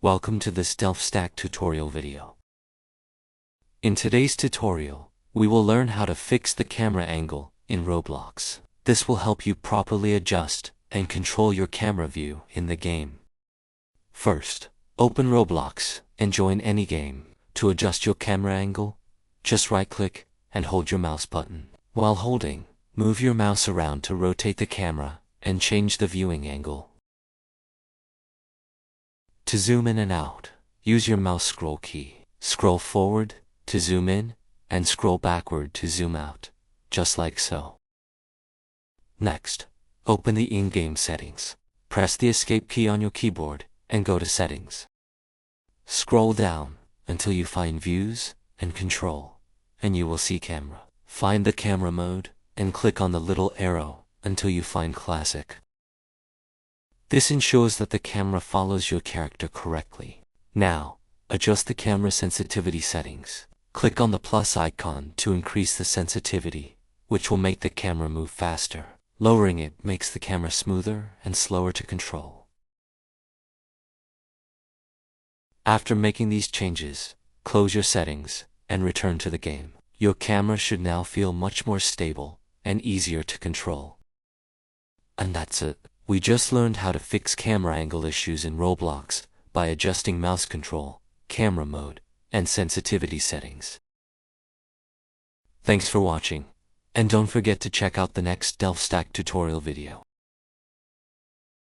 Welcome to this DelftStack tutorial video. In today's tutorial, we will learn how to fix the camera angle in Roblox. This will help you properly adjust and control your camera view in the game. First, open Roblox and join any game. To adjust your camera angle, just right-click and hold your mouse button. While holding, move your mouse around to rotate the camera and change the viewing angle. To zoom in and out, use your mouse scroll key. Scroll forward to zoom in and scroll backward to zoom out, just like so. Next, open the in-game settings. Press the escape key on your keyboard and go to settings. Scroll down until you find views and control, and you will see camera. Find the camera mode and click on the little arrow until you find classic. This ensures that the camera follows your character correctly. Now, adjust the camera sensitivity settings. Click on the plus icon to increase the sensitivity, which will make the camera move faster. Lowering it makes the camera smoother and slower to control. After making these changes, close your settings and return to the game. Your camera should now feel much more stable and easier to control. And that's it. We just learned how to fix camera angle issues in Roblox by adjusting mouse control, camera mode, and sensitivity settings. Thanks for watching, and don't forget to check out the next DelftStack tutorial video.